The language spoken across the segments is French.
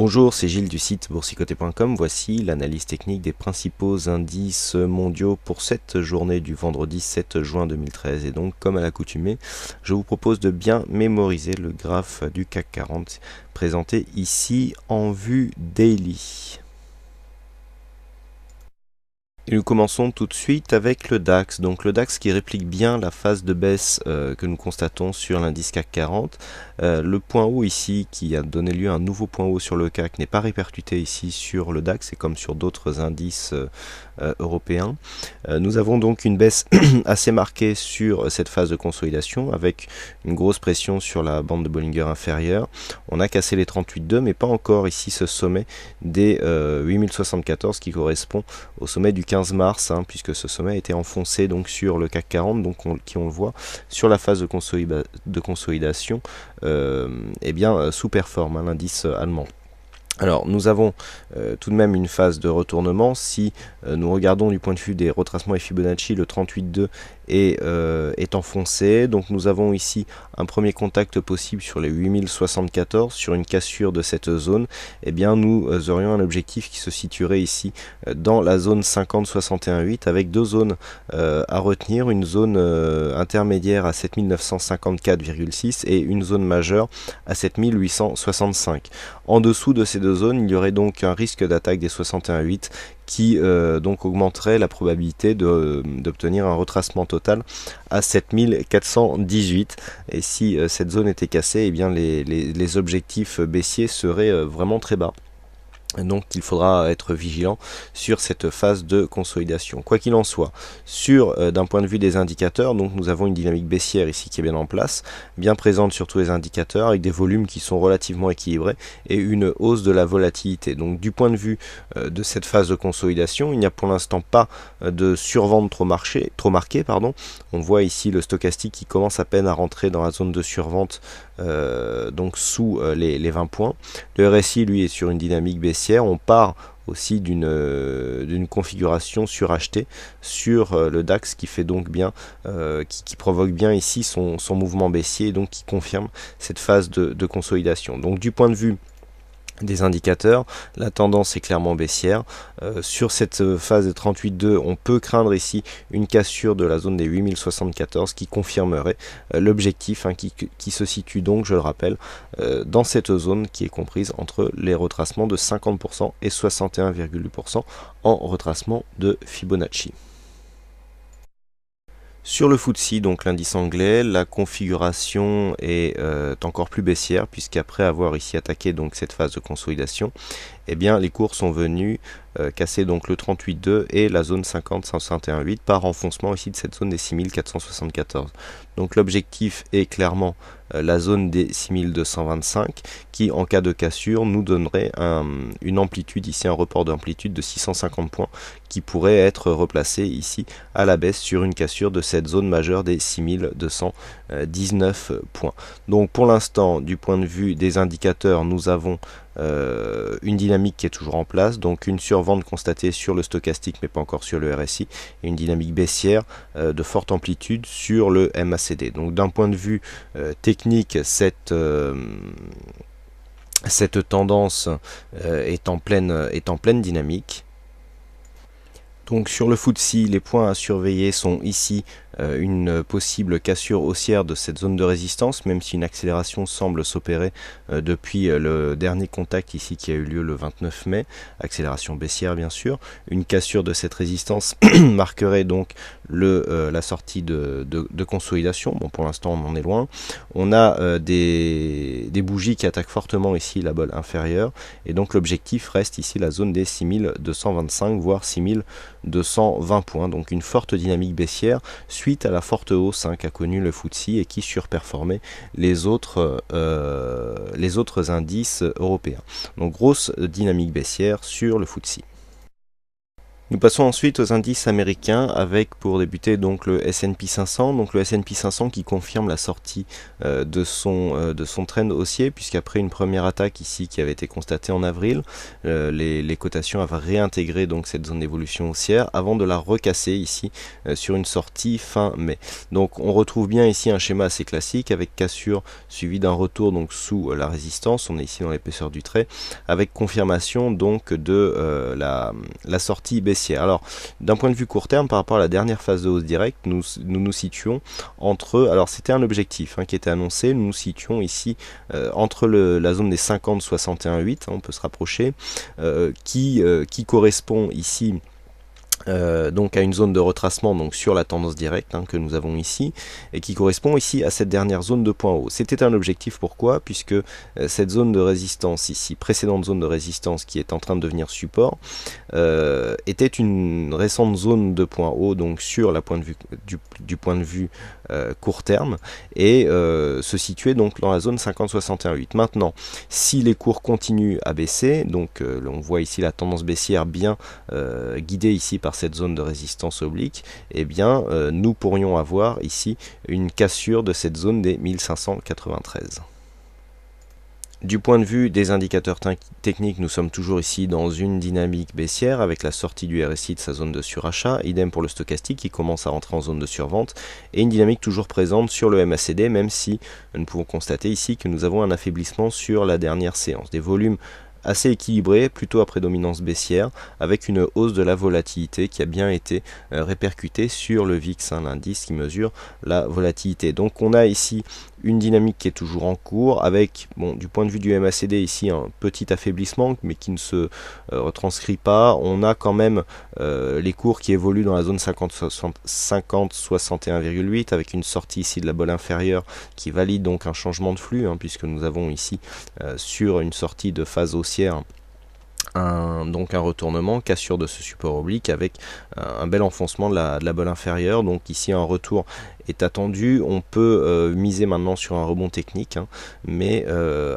Bonjour, c'est Gilles du site boursicoté.com. Voici l'analyse technique des principaux indices mondiaux pour cette journée du vendredi 7 juin 2013. Et donc, comme à l'accoutumée, je vous propose de bien mémoriser le graphe du CAC 40 présenté ici en vue daily. Et nous commençons tout de suite avec le DAX. Donc le DAX qui réplique bien la phase de baisse que nous constatons sur l'indice CAC 40. Le point haut ici qui a donné lieu à un nouveau point haut sur le CAC n'est pas répercuté ici sur le DAX et comme sur d'autres indices européens. Nous avons donc une baisse assez marquée sur cette phase de consolidation avec une grosse pression sur la bande de Bollinger inférieure. On a cassé les 38,2 mais pas encore ici ce sommet des 8074 qui correspond au sommet du 15 mars, puisque ce sommet a été enfoncé donc sur le CAC 40, donc on le voit sur la phase de consolidation, sous-performe l'indice allemand. Alors nous avons tout de même une phase de retournement. Si nous regardons du point de vue des retracements et Fibonacci, le 38,2 est enfoncé. Donc nous avons ici un premier contact possible sur les 8074, sur une cassure de cette zone. Eh bien nous aurions un objectif qui se situerait ici dans la zone 50-61,8 avec deux zones à retenir, une zone intermédiaire à 7954,6 et une zone majeure à 7865. En dessous de ces deux zones, il y aurait donc un risque d'attaque des 61,8 qui donc augmenterait la probabilité d'obtenir un retracement total à 7418. Et si cette zone était cassée, eh bien les objectifs baissiers seraient vraiment très bas. Donc il faudra être vigilant sur cette phase de consolidation. Quoi qu'il en soit, d'un point de vue des indicateurs, donc nous avons une dynamique baissière ici qui est bien en place, bien présente sur tous les indicateurs, avec des volumes qui sont relativement équilibrés et une hausse de la volatilité. Donc du point de vue de cette phase de consolidation, il n'y a pour l'instant pas de survente trop marquée. On voit ici le stochastique qui commence à peine à rentrer dans la zone de survente, donc sous les 20 points. Le RSI lui est sur une dynamique baissière. On part aussi d'une configuration surachetée sur le DAX qui fait donc bien, qui provoque bien ici son mouvement baissier et donc qui confirme cette phase de consolidation. Donc du point de vue des indicateurs, la tendance est clairement baissière. Sur cette phase de 38,2, on peut craindre ici une cassure de la zone des 8074 qui confirmerait l'objectif qui se situe donc, je le rappelle, dans cette zone qui est comprise entre les retracements de 50% et 61,8% en retracement de Fibonacci. Sur le FTSE, donc l'indice anglais, la configuration est encore plus baissière puisqu'après avoir ici attaqué donc cette phase de consolidation, eh bien les cours sont venus casser donc le 38,2 et la zone 50-161,8 par renfoncement ici de cette zone des 6474. Donc l'objectif est clairement la zone des 6225 qui en cas de cassure nous donnerait une amplitude ici, un report d'amplitude de 650 points qui pourrait être replacé ici à la baisse sur une cassure de cette zone majeure des 6219 points. Donc pour l'instant, du point de vue des indicateurs, nous avons une dynamique qui est toujours en place, donc une survente constatée sur le stochastique mais pas encore sur le RSI, et une dynamique baissière de forte amplitude sur le MACD. Donc d'un point de vue technique, cette tendance est en pleine dynamique. Donc sur le FTSE, les points à surveiller sont ici une possible cassure haussière de cette zone de résistance, même si une accélération semble s'opérer depuis le dernier contact ici qui a eu lieu le 29 mai, accélération baissière bien sûr. Une cassure de cette résistance marquerait donc la sortie de consolidation. Bon, pour l'instant on en est loin. On a des bougies qui attaquent fortement ici la bolle inférieure, et donc l'objectif reste ici la zone des 6225 voire 6220 points, donc une forte dynamique baissière suite à la forte hausse qu'a connue le FTSE et qui surperformait les autres indices européens. Donc grosse dynamique baissière sur le FTSE. Nous passons ensuite aux indices américains avec pour débuter donc le S&P 500, donc le S&P 500 qui confirme la sortie de son trend haussier, puisqu'après une première attaque ici qui avait été constatée en avril, les cotations avaient réintégré donc cette zone d'évolution haussière avant de la recasser ici sur une sortie fin mai. Donc on retrouve bien ici un schéma assez classique avec cassure suivi d'un retour donc sous la résistance, on est ici dans l'épaisseur du trait, avec confirmation donc de la sortie baissière. Alors, d'un point de vue court terme, par rapport à la dernière phase de hausse directe, nous situons entre, alors c'était un objectif qui était annoncé, nous nous situons ici entre la zone des 50-61,8, on peut se rapprocher, qui correspond ici donc à une zone de retracement donc sur la tendance directe que nous avons ici et qui correspond ici à cette dernière zone de point haut. C'était un objectif, pourquoi? Puisque cette zone de résistance ici, précédente zone de résistance qui est en train de devenir support, était une récente zone de point haut donc sur la point de vue, du point de vue court terme et se situait donc dans la zone 50-61,8. Maintenant, si les cours continuent à baisser, donc on voit ici la tendance baissière bien guidée ici par cette zone de résistance oblique, eh bien nous pourrions avoir ici une cassure de cette zone des 1593. Du point de vue des indicateurs techniques, nous sommes toujours ici dans une dynamique baissière avec la sortie du RSI de sa zone de surachat, idem pour le stochastique qui commence à rentrer en zone de survente, et une dynamique toujours présente sur le MACD, même si nous pouvons constater ici que nous avons un affaiblissement sur la dernière séance. Des volumes assez équilibré, plutôt à prédominance baissière, avec une hausse de la volatilité qui a bien été répercutée sur le VIX, l'indice qui mesure la volatilité. Donc on a ici une dynamique qui est toujours en cours, avec, bon, du point de vue du MACD ici, un petit affaiblissement, mais qui ne se retranscrit pas. On a quand même les cours qui évoluent dans la zone 50-61,8, avec une sortie ici de la bolle inférieure qui valide donc un changement de flux, puisque nous avons ici sur une sortie de phase haussière donc un retournement, cassure de ce support oblique avec un bel enfoncement de la bolle inférieure. Donc ici un retour est attendu, on peut miser maintenant sur un rebond technique, mais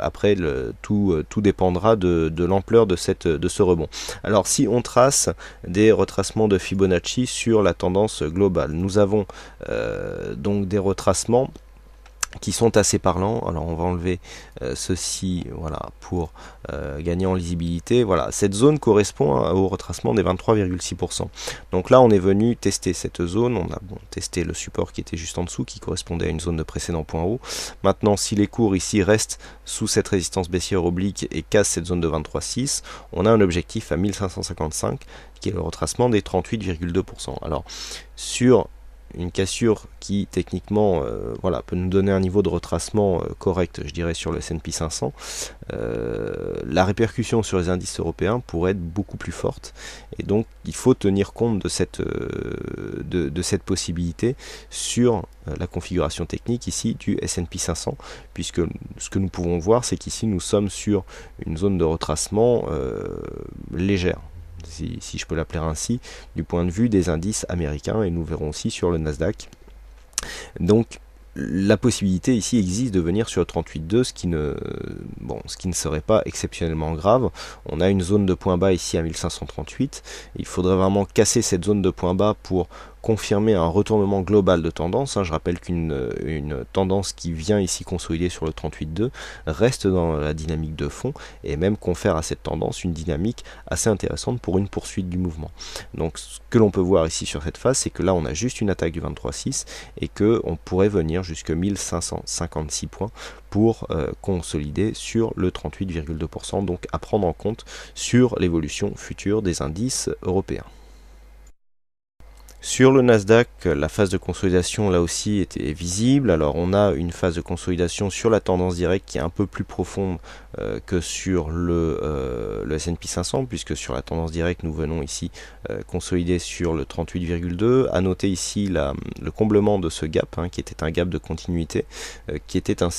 après tout dépendra de l'ampleur de ce rebond. Alors si on trace des retracements de Fibonacci sur la tendance globale, nous avons donc des retracements qui sont assez parlants. Alors on va enlever ceci, voilà, pour gagner en lisibilité. Voilà, cette zone correspond au retracement des 23,6%. Donc là on est venu tester cette zone, on a testé le support qui était juste en dessous, qui correspondait à une zone de précédent point haut. Maintenant si les cours ici restent sous cette résistance baissière oblique et cassent cette zone de 23,6, on a un objectif à 1555 qui est le retracement des 38,2%. Alors sur une cassure qui techniquement voilà, peut nous donner un niveau de retracement correct, je dirais, sur le S&P 500, la répercussion sur les indices européens pourrait être beaucoup plus forte, et donc il faut tenir compte de cette possibilité sur la configuration technique ici du S&P 500, puisque ce que nous pouvons voir, c'est qu'ici nous sommes sur une zone de retracement légère, si je peux l'appeler ainsi, du point de vue des indices américains, et nous verrons aussi sur le Nasdaq. Donc la possibilité ici existe de venir sur le 38,2, ce qui ne serait pas exceptionnellement grave. On a une zone de point bas ici à 1538, il faudrait vraiment casser cette zone de point bas pour confirmer un retournement global de tendance. Je rappelle qu'une tendance qui vient ici consolider sur le 38,2 reste dans la dynamique de fond et même confère à cette tendance une dynamique assez intéressante pour une poursuite du mouvement. Donc ce que l'on peut voir ici sur cette phase, c'est que là on a juste une attaque du 23,6 et qu'on pourrait venir jusqu'à 1556 points pour consolider sur le 38,2%, donc à prendre en compte sur l'évolution future des indices européens. Sur le Nasdaq, la phase de consolidation là aussi était visible. Alors on a une phase de consolidation sur la tendance directe qui est un peu plus profonde que sur le S&P 500, puisque sur la tendance directe nous venons ici consolider sur le 38,2. À noter ici le comblement de ce gap, qui était un gap de continuité, qui était un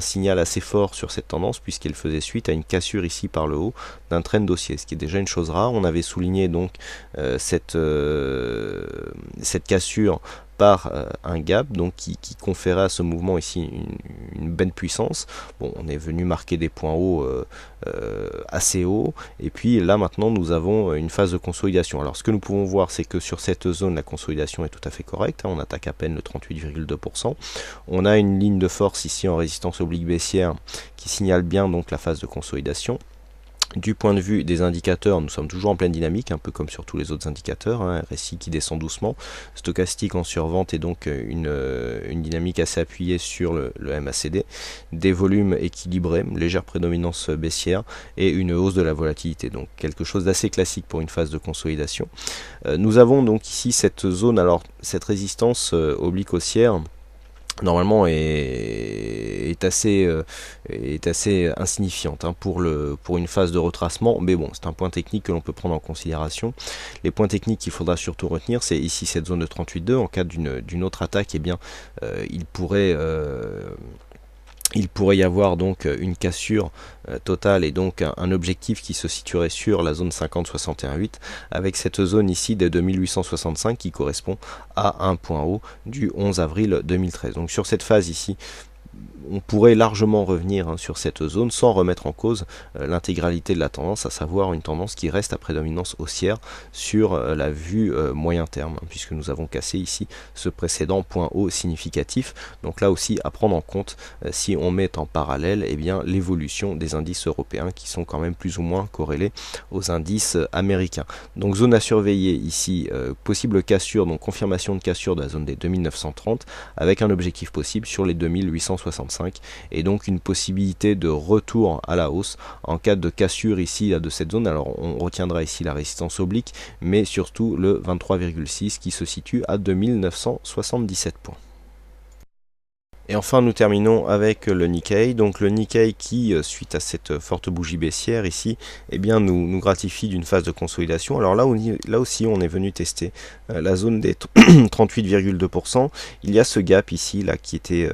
signal assez fort sur cette tendance, puisqu'elle faisait suite à une cassure ici par le haut d'un trend haussier, ce qui est déjà une chose rare. On avait souligné donc cette cassure par un gap, donc qui conférait à ce mouvement ici une belle puissance. Bon, on est venu marquer des points hauts assez hauts, et puis là maintenant nous avons une phase de consolidation. Alors ce que nous pouvons voir, c'est que sur cette zone la consolidation est tout à fait correcte, hein, on attaque à peine le 38,2%. On a une ligne de force ici en résistance oblique baissière qui signale bien donc la phase de consolidation. Du point de vue des indicateurs, nous sommes toujours en pleine dynamique, un peu comme sur tous les autres indicateurs, hein, RSI qui descend doucement, stochastique en survente et donc une dynamique assez appuyée sur le MACD, des volumes équilibrés, légère prédominance baissière et une hausse de la volatilité, donc quelque chose d'assez classique pour une phase de consolidation. Nous avons donc ici cette zone, alors cette résistance oblique haussière, normalement est assez insignifiante hein, pour une phase de retracement, mais bon, c'est un point technique que l'on peut prendre en considération. Les points techniques qu'il faudra surtout retenir, c'est ici cette zone de 38,2. En cas d'une autre attaque, eh bien, il pourrait y avoir donc une cassure totale et donc un objectif qui se situerait sur la zone 50-61,8 avec cette zone ici de 2865 qui correspond à un point haut du 11 avril 2013. Donc sur cette phase ici, on pourrait largement revenir sur cette zone sans remettre en cause l'intégralité de la tendance, à savoir une tendance qui reste à prédominance haussière sur la vue moyen terme, puisque nous avons cassé ici ce précédent point haut significatif. Donc là aussi à prendre en compte si on met en parallèle l'évolution des indices européens qui sont quand même plus ou moins corrélés aux indices américains. Donc zone à surveiller ici, possible cassure, donc confirmation de cassure de la zone des 2930 avec un objectif possible sur les 2865 et donc une possibilité de retour à la hausse en cas de cassure ici de cette zone. Alors on retiendra ici la résistance oblique, mais surtout le 23,6 qui se situe à 2977 points. Et enfin nous terminons avec le Nikkei, donc le Nikkei qui suite à cette forte bougie baissière ici, eh bien nous gratifie d'une phase de consolidation. Alors là aussi on est venu tester la zone des 38,2%. Il y a ce gap ici là qui était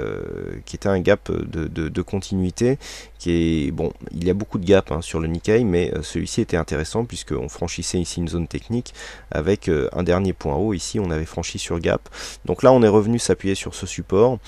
un gap de continuité qui est bon. Il y a beaucoup de gaps hein, sur le Nikkei, mais celui-ci était intéressant puisqu'on franchissait ici une zone technique avec un dernier point haut. Ici on avait franchi sur gap, donc là on est revenu s'appuyer sur ce support.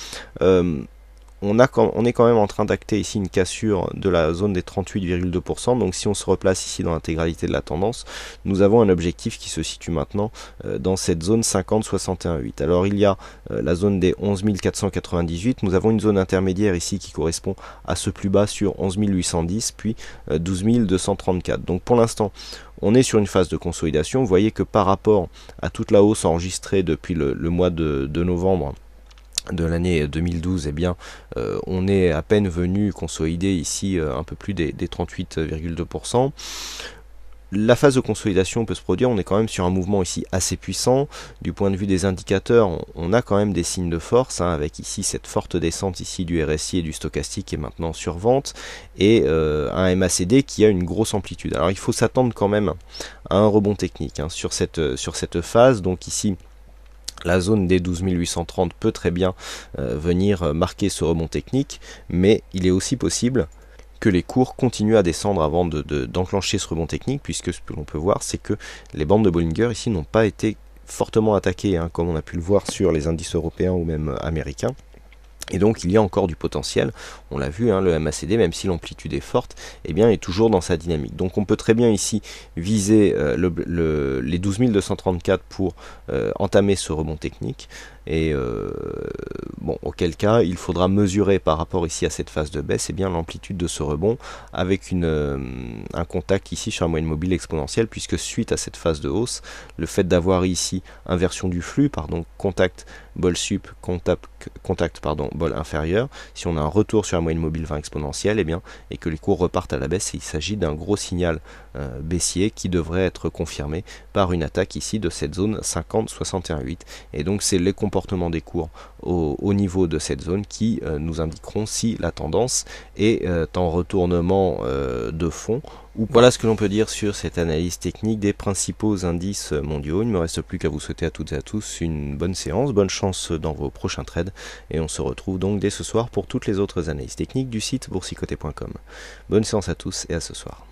On est quand même en train d'acter ici une cassure de la zone des 38,2%. Donc si on se replace ici dans l'intégralité de la tendance, nous avons un objectif qui se situe maintenant dans cette zone 50-61,8. Alors il y a la zone des 11 498. Nous avons une zone intermédiaire ici qui correspond à ce plus bas sur 11 810 puis 12 234. Donc pour l'instant on est sur une phase de consolidation. Vous voyez que par rapport à toute la hausse enregistrée depuis le mois de novembre de l'année 2012, eh bien, on est à peine venu consolider ici un peu plus des 38,2%. La phase de consolidation peut se produire, on est quand même sur un mouvement ici assez puissant. Du point de vue des indicateurs, on a quand même des signes de force, hein, avec ici cette forte descente ici du RSI et du stochastique qui est maintenant sur vente, et un MACD qui a une grosse amplitude. Alors il faut s'attendre quand même à un rebond technique hein, sur cette phase, donc ici la zone des 12 830 peut très bien venir marquer ce rebond technique, mais il est aussi possible que les cours continuent à descendre avant d'enclencher ce rebond technique, puisque ce que l'on peut voir, c'est que les bandes de Bollinger ici n'ont pas été fortement attaquées, hein, comme on a pu le voir sur les indices européens ou même américains. Et donc il y a encore du potentiel, on l'a vu, hein, le MACD, même si l'amplitude est forte, eh bien, est toujours dans sa dynamique. Donc on peut très bien ici viser les 12 234 pour entamer ce rebond technique. Et bon, auquel cas il faudra mesurer par rapport ici à cette phase de baisse, eh bien l'amplitude de ce rebond avec un contact ici sur la moyenne mobile exponentielle, puisque suite à cette phase de hausse, le fait d'avoir ici inversion du flux, pardon, contact bol sup, contact bol inférieur, si on a un retour sur la moyenne mobile 20 exponentielle, eh bien, et que les cours repartent à la baisse, il s'agit d'un gros signal baissier qui devrait être confirmé par une attaque ici de cette zone 50-61,8. Et donc c'est les comportements des cours au niveau de cette zone qui nous indiqueront si la tendance est en retournement de fond. Voilà ce que l'on peut dire sur cette analyse technique des principaux indices mondiaux. Il ne me reste plus qu'à vous souhaiter à toutes et à tous une bonne séance, bonne chance dans vos prochains trades, et on se retrouve donc dès ce soir pour toutes les autres analyses techniques du site boursicoté.com. Bonne séance à tous et à ce soir.